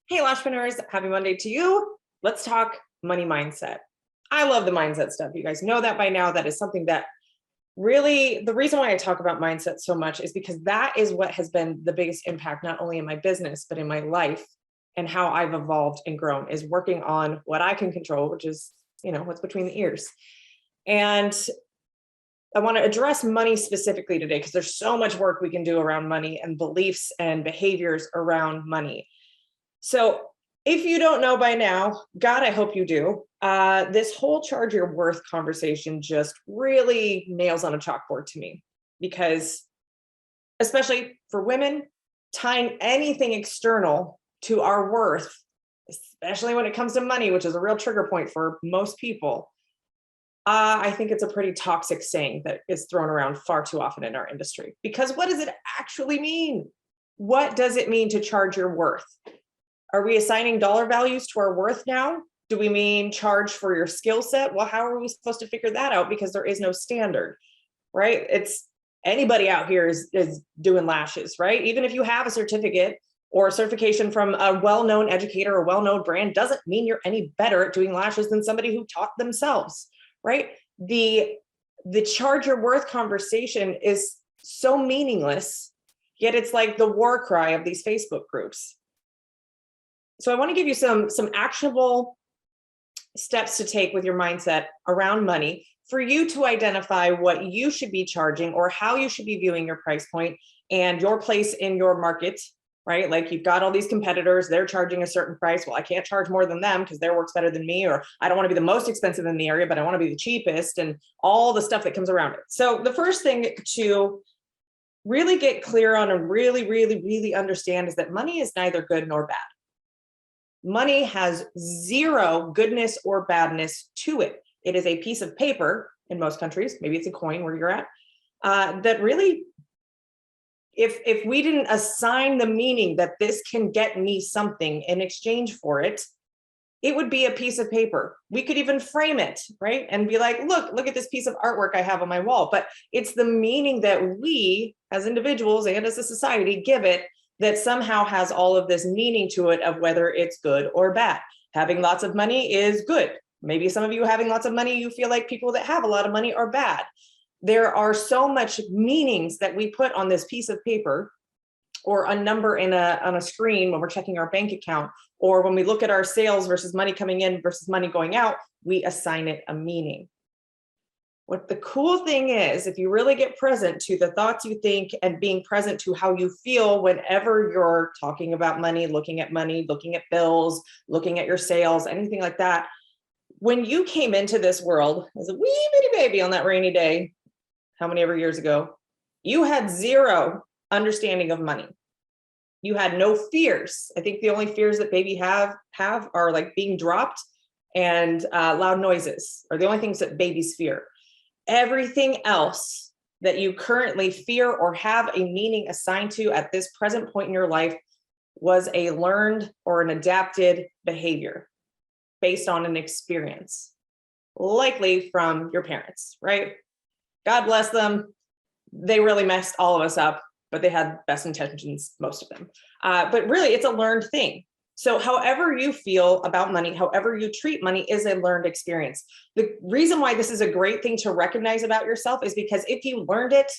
Hey, Lashpreneurs, happy Monday to you. Let's talk money mindset. I love the mindset stuff. You guys know that by now. That is something that really, the reason why I talk about mindset so much is because that is what has been the biggest impact, not only in my business, but in my life and how I've evolved and grown is working on what I can control, which is, what's between the ears. And I want to address money specifically today because there's so much work we can do around money and beliefs and behaviors around money. So if you don't know by now, God, I hope you do, this whole charge your worth conversation just really nails on a chalkboard to me because especially for women, tying anything external to our worth, especially when it comes to money, which is a real trigger point for most people, I think it's a pretty toxic saying that is thrown around far too often in our industry. Because what does it actually mean? What does it mean to charge your worth? Are we assigning dollar values to our worth now? Do we mean charge for your skill set? Well, how are we supposed to figure that out? Because there is no standard, right? It's anybody out here is doing lashes, right? Even if you have a certificate or a certification from a well-known educator or well-known brand doesn't mean you're any better at doing lashes than somebody who taught themselves, right? The charge your worth conversation is so meaningless, yet it's like the war cry of these Facebook groups. So I want to give you some actionable steps to take with your mindset around money for you to identify what you should be charging or how you should be viewing your price point and your place in your market, right? Like you've got all these competitors, they're charging a certain price. Well, I can't charge more than them because their work's better than me, or I don't want to be the most expensive in the area, but I want to be the cheapest and all the stuff that comes around it. So the first thing to really get clear on and really understand is that money is neither good nor bad. Money has zero goodness or badness to it. It is a piece of paper in most countries, maybe it's a coin where you're at, that really, if we didn't assign the meaning that this can get me something in exchange for it, it would be a piece of paper. We could even frame it, right? And be like, look at this piece of artwork I have on my wall. But it's the meaning that we as individuals and as a society give it that somehow has all of this meaning to it of whether it's good or bad. Having lots of money is good. Maybe some of you having lots of money, you feel like people that have a lot of money are bad. There are so much meanings that we put on this piece of paper or a number on a screen when we're checking our bank account, or when we look at our sales versus money coming in versus money going out, we assign it a meaning. What the cool thing is, if you really get present to the thoughts you think and being present to how you feel whenever you're talking about money, looking at bills, looking at your sales, anything like that, when you came into this world as a wee bitty baby on that rainy day, how many ever years ago, you had zero understanding of money. You had no fears. I think the only fears that baby have are like being dropped and loud noises are the only things that babies fear. Everything else that you currently fear or have a meaning assigned to at this present point in your life was a learned or an adapted behavior based on an experience, likely from your parents, right? God bless them. They really messed all of us up, but they had best intentions, most of them. But really, it's a learned thing. So however you feel about money, however you treat money is a learned experience. The reason why this is a great thing to recognize about yourself is because if you learned it,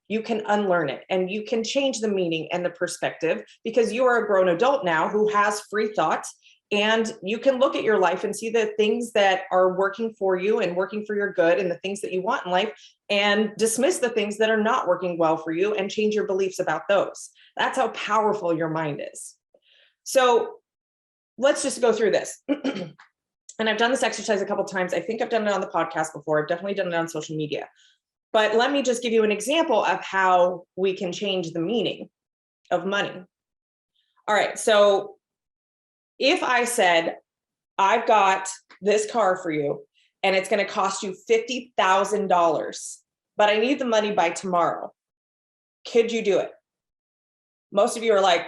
you can unlearn it and you can change the meaning and the perspective because you are a grown adult now who has free thought, and you can look at your life and see the things that are working for you and working for your good and the things that you want in life, and dismiss the things that are not working well for you and change your beliefs about those. That's how powerful your mind is. So let's just go through this. And I've done this exercise a couple of times. I think I've done it on the podcast before. I've definitely done it on social media. But let me just give you an example of how we can change the meaning of money. All right. So if I said, I've got this car for you and it's going to cost you $50,000, but I need the money by tomorrow, could you do it? Most of you are like,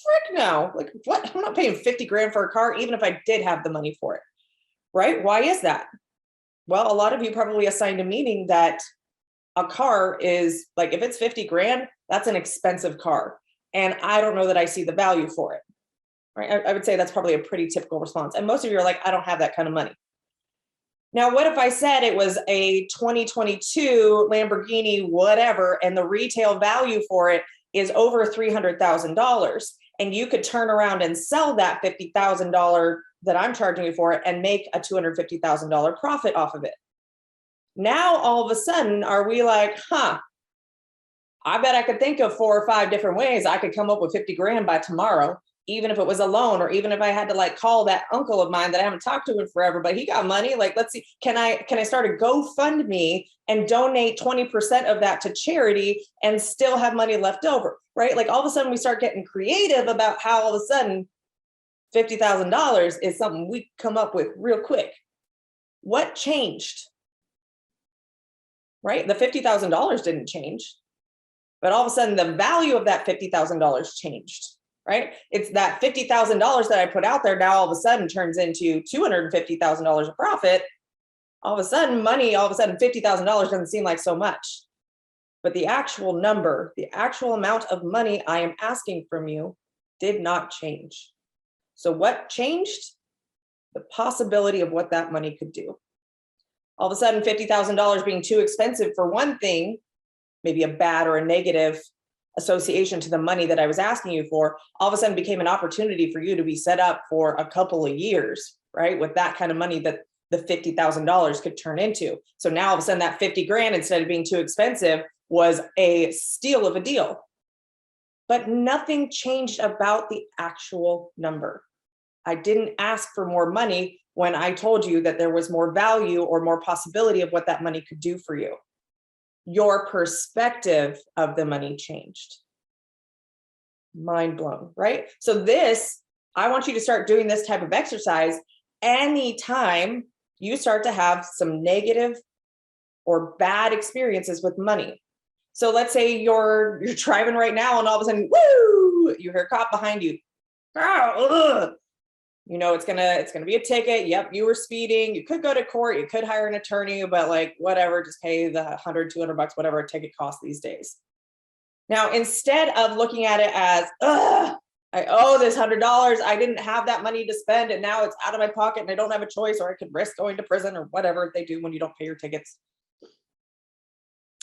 frick no, like what? I'm not paying 50 grand for a car, even if I did have the money for it, right? Why is that? Well, a lot of you probably assigned a meaning that a car is like, if it's 50 grand, that's an expensive car. And I don't know that I see the value for it. right? I would say that's probably a pretty typical response. And most of you are like, I don't have that kind of money. Now, what if I said it was a 2022 Lamborghini, whatever, and the retail value for it is over $300,000, and you could turn around and sell that $50,000 that I'm charging you for it and make a $250,000 profit off of it. Now, all of a sudden, are we like, I bet I could think of 4 or 5 different ways I could come up with 50 grand by tomorrow, even if it was a loan, or even if I had to like call that uncle of mine that I haven't talked to in forever, but he got money. Like, let's see, can I start a GoFundMe and donate 20% of that to charity and still have money left over, right? Like all of a sudden we start getting creative about how all of a sudden $50,000 is something we come up with real quick. What changed? Right? The $50,000 didn't change, but all of a sudden the value of that $50,000 changed, right? It's that $50,000 that I put out there now all of a sudden turns into $250,000 of profit. All of a sudden $50,000 doesn't seem like so much, but the actual number, the actual amount of money I am asking from you did not change. So what changed? The possibility of what that money could do. All of a sudden, $50,000 being too expensive for one thing, maybe a bad or a negative association to the money that I was asking you for, all of a sudden became an opportunity for you to be set up for a couple of years, right? With that kind of money that the $50,000 could turn into. So now all of a sudden that 50 grand, instead of being too expensive, was a steal of a deal. But nothing changed about the actual number. I didn't ask for more money when I told you that there was more value or more possibility of what that money could do for you. Your perspective of the money changed. Mind blown, right? So I want you to start doing this type of exercise anytime you start to have some negative or bad experiences with money. So let's say you're driving right now and all of a sudden, woo, you hear a cop behind you. You know, it's gonna be a ticket. Yep, you were speeding. You could go to court. You could hire an attorney, but like whatever, just pay the $100, $200, whatever a ticket costs these days. Now, instead of looking at it as, I owe this $100. I didn't have that money to spend, and now it's out of my pocket, and I don't have a choice, or I could risk going to prison, or whatever they do when you don't pay your tickets.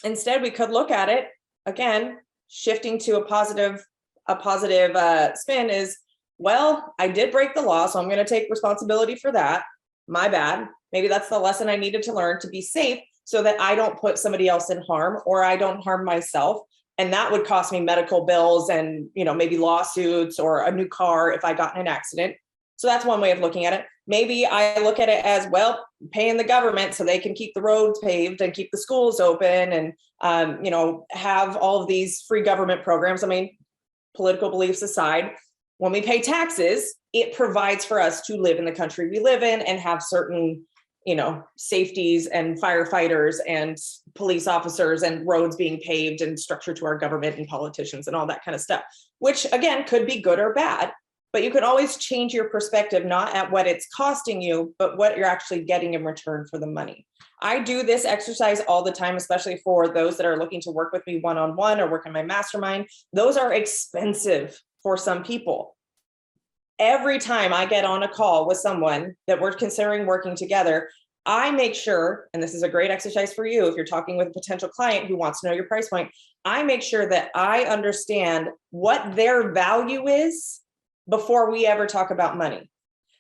Instead, we could look at it again, shifting to a positive spin is, well, I did break the law, so I'm going to take responsibility for that. My bad. Maybe that's the lesson I needed to learn to be safe so that I don't put somebody else in harm or I don't harm myself. And that would cost me medical bills and, maybe lawsuits or a new car if I got in an accident. So that's one way of looking at it. Maybe I look at it as, well, paying the government so they can keep the roads paved and keep the schools open and, have all of these free government programs. I mean, political beliefs aside, when we pay taxes, it provides for us to live in the country we live in and have certain, safeties and firefighters and police officers and roads being paved and structure to our government and politicians and all that kind of stuff, which again, could be good or bad, but you can always change your perspective, not at what it's costing you, but what you're actually getting in return for the money. I do this exercise all the time, especially for those that are looking to work with me one-on-one or work in my mastermind. Those are expensive for some people. Every time I get on a call with someone that we're considering working together, I make sure, and this is a great exercise for you if you're talking with a potential client who wants to know your price point, I make sure that I understand what their value is before we ever talk about money.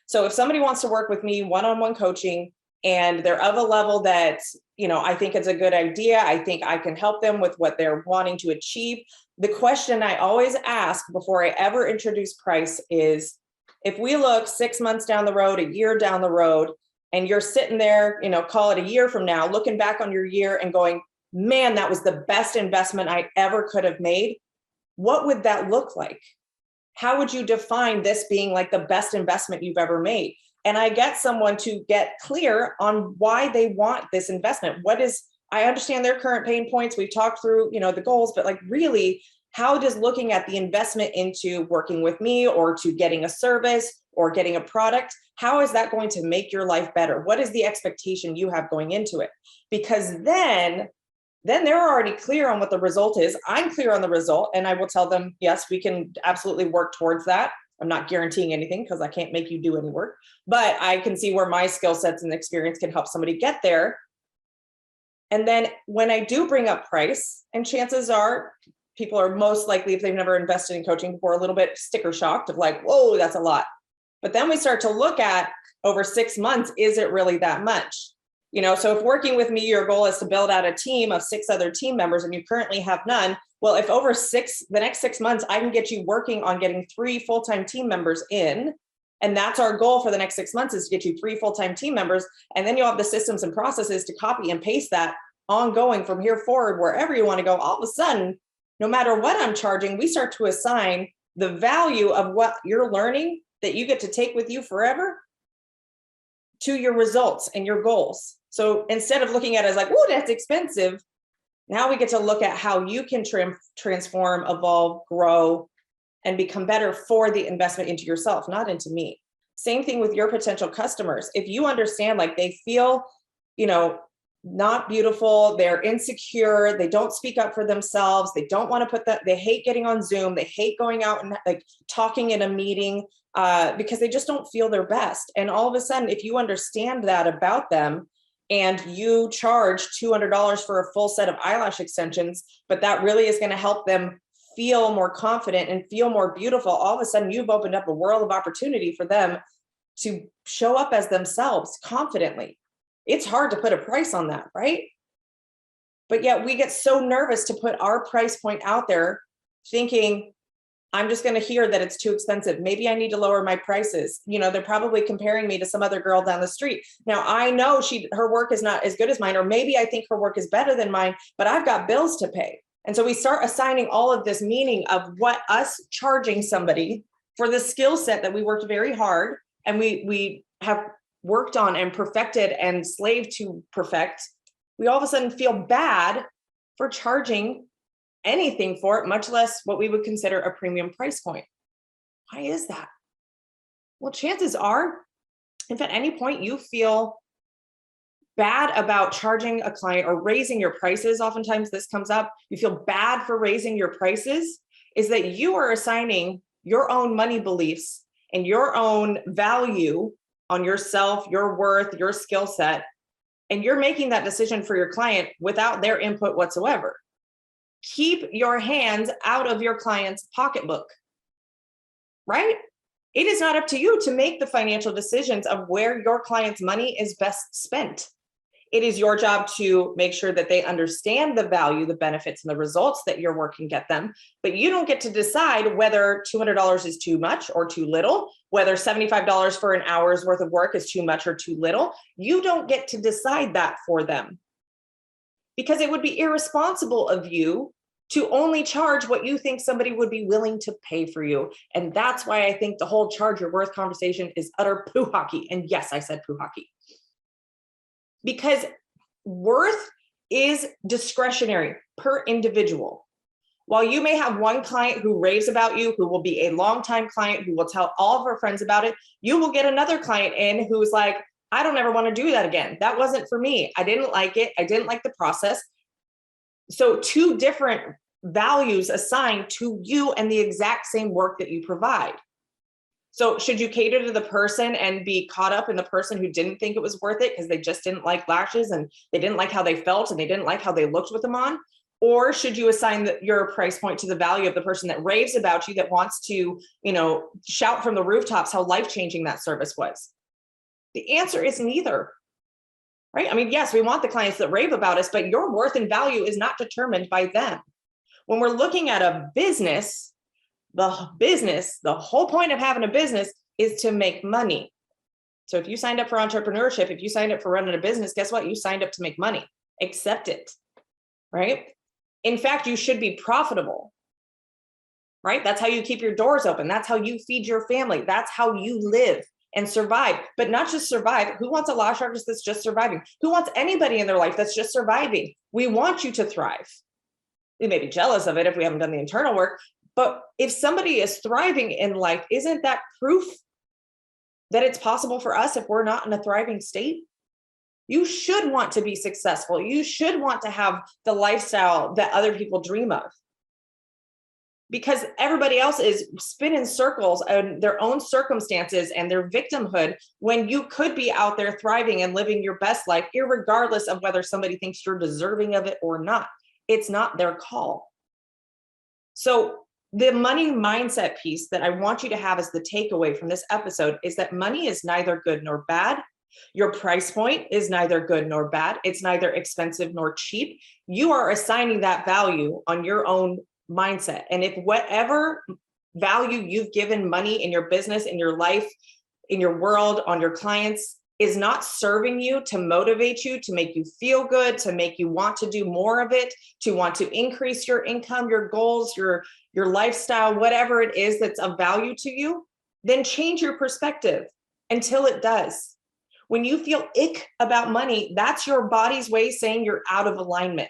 So if somebody wants to work with me one-on-one coaching and they're of a level that, I think it's a good idea, I think I can help them with what they're wanting to achieve, the question I always ask before I ever introduce price is, if we look 6 months down the road, a year down the road, and you're sitting there, call it a year from now, looking back on your year and going, man, that was the best investment I ever could have made, what would that look like? How would you define this being like the best investment you've ever made? And I get someone to get clear on why they want this investment. I understand their current pain points. We've talked through, the goals, but like really, how does looking at the investment into working with me or to getting a service or getting a product, how is that going to make your life better? What is the expectation you have going into it? Because then they're already clear on what the result is. I'm clear on the result, and I will tell them, yes, we can absolutely work towards that. I'm not guaranteeing anything because I can't make you do any work, but I can see where my skill sets and experience can help somebody get there. And then when I do bring up price, and chances are people are most likely, if they've never invested in coaching before, a little bit sticker shocked of like, whoa, that's a lot. But then we start to look at over 6 months, is it really that much? You know, so if working with me, your goal is to build out a team of 6 other team members and you currently have none, well, if over the next 6 months, I can get you working on getting 3 full-time team members in, and that's our goal for the next 6 months, is to get you 3 full-time team members. And then you'll have the systems and processes to copy and paste that ongoing from here forward, wherever you want to go. All of a sudden, no matter what I'm charging, we start to assign the value of what you're learning that you get to take with you forever to your results and your goals. So instead of looking at it as like, oh, that's expensive, now we get to look at how you can transform, evolve, grow, and become better for the investment into yourself, not into me. Same thing with your potential customers. If you understand, like, they feel, you know, not beautiful, they're insecure, they don't speak up for themselves, they don't want to put that, they hate getting on Zoom, they hate going out and like talking in a meeting because they just don't feel their best. And all of a sudden, if you understand that about them, and you charge $200 for a full set of eyelash extensions, but that really is going to help them feel more confident and feel more beautiful, all of a sudden you've opened up a world of opportunity for them to show up as themselves confidently. It's hard to put a price on that, right? But yet we get so nervous to put our price point out there, thinking, I'm just going to hear that it's too expensive. Maybe I need to lower my prices. You know, they're probably comparing me to some other girl down the street. Now I know her work is not as good as mine, or maybe I think her work is better than mine, but I've got bills to pay. And so we start assigning all of this meaning of what us charging somebody for the skill set that we worked very hard and we have worked on and perfected and slaved to perfect. We all of a sudden feel bad for charging anything for it, much less what we would consider a premium price point. Why is that? Well, chances are, if at any point you feel bad about charging a client or raising your prices, oftentimes this comes up, you feel bad for raising your prices, is that you are assigning your own money beliefs and your own value on yourself, your worth, your skill set, and you're making that decision for your client without their input whatsoever. Keep your hands out of your client's pocketbook, right? It is not up to you to make the financial decisions of where your client's money is best spent. It is your job to make sure that they understand the value, the benefits, and the results that your work can get them. But you don't get to decide whether $200 is too much or too little, whether $75 for an hour's worth of work is too much or too little. You don't get to decide that for them, because it would be irresponsible of you to only charge what you think somebody would be willing to pay for you. And that's why I think the whole charge your worth conversation is utter poo hockey. And yes, I said poo hockey. Because worth is discretionary per individual. While you may have one client who raves about you, who will be a longtime client, who will tell all of her friends about it, you will get another client in who's like, I don't ever want to do that again. That wasn't for me. I didn't like it. I didn't like the process. So 2 different values assigned to you and the exact same work that you provide. So should you cater to the person and be caught up in the person who didn't think it was worth it because they just didn't like lashes and they didn't like how they felt and they didn't like how they looked with them on? Or should you assign your price point to the value of the person that raves about you, that wants to, you know, shout from the rooftops how life-changing that service was? The answer is neither, right? I mean, yes, we want the clients that rave about us, but your worth and value is not determined by them. When we're looking at a business, the whole point of having a business is to make money. So if you signed up for entrepreneurship, if you signed up for running a business, guess what? You signed up to make money. Accept it, right? In fact, you should be profitable, right? That's how you keep your doors open. That's how you feed your family. That's how you live and survive, but not just survive. Who wants a lash artist that's just surviving? Who wants anybody in their life that's just surviving? We want you to thrive. We may be jealous of it if we haven't done the internal work, but if somebody is thriving in life, isn't that proof that it's possible for us if we're not in a thriving state? You should want to be successful. You should want to have the lifestyle that other people dream of. because everybody else is spinning circles and their own circumstances and their victimhood, when you could be out there thriving and living your best life, irregardless of whether somebody thinks you're deserving of it or not. It's not their call. So the money mindset piece that I want you to have as the takeaway from this episode is that money is neither good nor bad. Your price point is neither good nor bad. It's neither expensive nor cheap. You are assigning that value on your own mindset. And if whatever value you've given money in your business, in your life, in your world, on your clients is not serving you to motivate you, to make you feel good, to make you want to do more of it, to want to increase your income, your goals, your lifestyle, whatever it is that's of value to you, then change your perspective until it does. When you feel ick about money, that's your body's way saying you're out of alignment.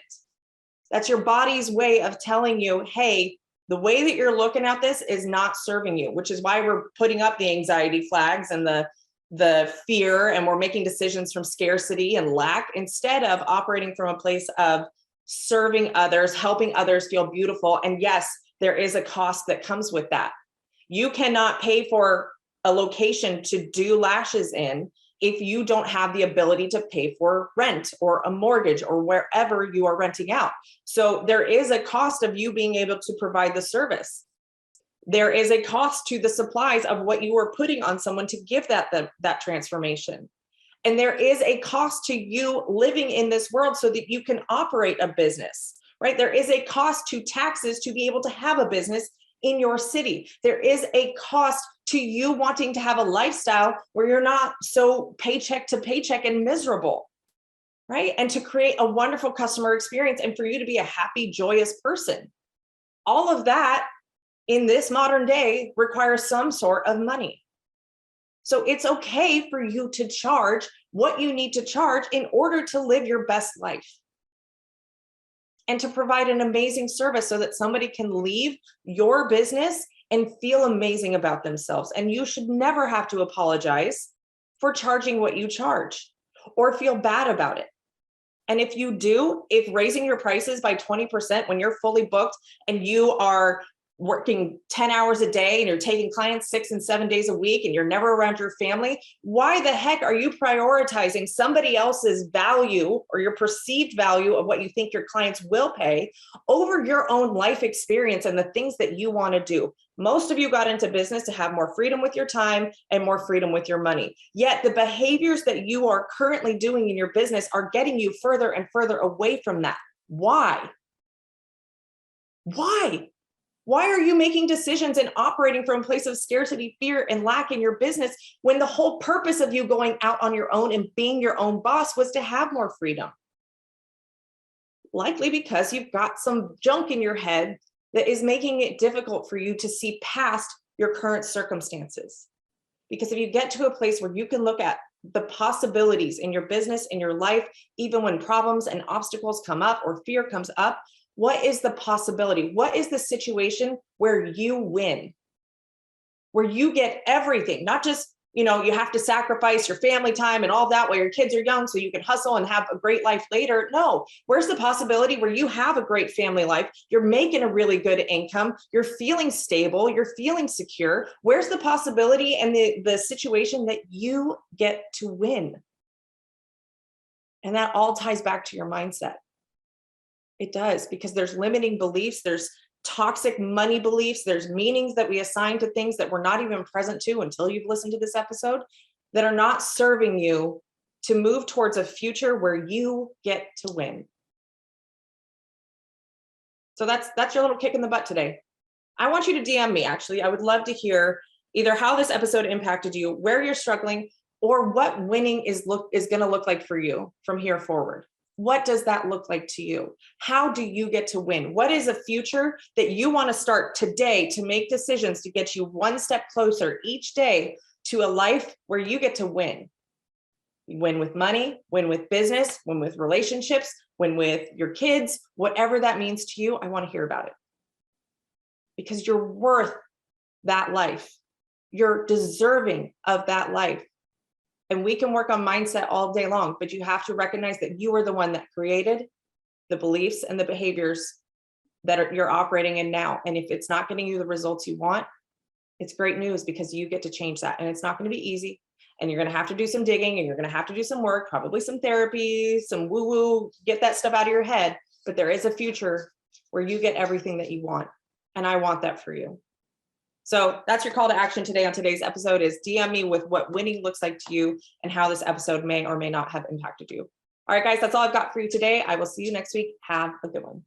That's your body's way of telling you, hey, the way that you're looking at this is not serving you, which is why we're putting up the anxiety flags and the fear, and we're making decisions from scarcity and lack instead of operating from a place of serving others, helping others feel beautiful. And yes, there is a cost that comes with that. You cannot pay for a location to do lashes in if you don't have the ability to pay for rent or a mortgage or wherever you are renting out. So there is a cost of you being able to provide the service. There is a cost to the supplies of what you are putting on someone to give that transformation. And there is a cost to you living in this world so that you can operate a business, right? There is a cost to taxes to be able to have a business in your city. There is a cost to you wanting to have a lifestyle where you're not so paycheck to paycheck and miserable, right? And to create a wonderful customer experience and for you to be a happy, joyous person. All of that in this modern day requires some sort of money. So it's okay for you to charge what you need to charge in order to live your best life and to provide an amazing service so that somebody can leave your business and feel amazing about themselves. And you should never have to apologize for charging what you charge or feel bad about it. And if you do, if raising your prices by 20% when you're fully booked and you are working 10 hours a day and you're taking clients 6 and 7 days a week and you're never around your family, why the heck are you prioritizing somebody else's value or your perceived value of what you think your clients will pay over your own life experience and the things that you want to do? Most of you got into business to have more freedom with your time and more freedom with your money. Yet the behaviors that you are currently doing in your business are getting you further and further away from that. Why? Why? Why are you making decisions and operating from a place of scarcity, fear, and lack in your business when the whole purpose of you going out on your own and being your own boss was to have more freedom? Likely because you've got some junk in your head that is making it difficult for you to see past your current circumstances. Because if you get to a place where you can look at the possibilities in your business, in your life, even when problems and obstacles come up or fear comes up, what is the possibility? What is the situation where you win? Where you get everything, not just, you have to sacrifice your family time and all that while your kids are young so you can hustle and have a great life later. No, where's the possibility where you have a great family life? You're making a really good income. You're feeling stable. You're feeling secure. Where's the possibility and the situation that you get to win? And that all ties back to your mindset. It does, because there's limiting beliefs, there's toxic money beliefs, there's meanings that we assign to things that we're not even present to until you've listened to this episode that are not serving you to move towards a future where you get to win. So that's your little kick in the butt today. I want you to DM me, actually. I would love to hear either how this episode impacted you, where you're struggling, or what winning is going to look like for you from here forward. What does that look like to you? How do you get to win? What is a future that you want to start today to make decisions to get you one step closer each day to a life where you get to win? Win with money, win with business, win with relationships, win with your kids, whatever that means to you. I want to hear about it. Because you're worth that life. You're deserving of that life. And we can work on mindset all day long, but you have to recognize that you are the one that created the beliefs and the behaviors that you're operating in now. And if it's not getting you the results you want, it's great news because you get to change that. And it's not going to be easy. And you're going to have to do some digging and you're going to have to do some work, probably some therapy, some woo-woo, get that stuff out of your head. But there is a future where you get everything that you want. And I want that for you. So that's your call to action today on today's episode is DM me with what winning looks like to you and how this episode may or may not have impacted you. All right, guys, that's all I've got for you today. I will see you next week. Have a good one.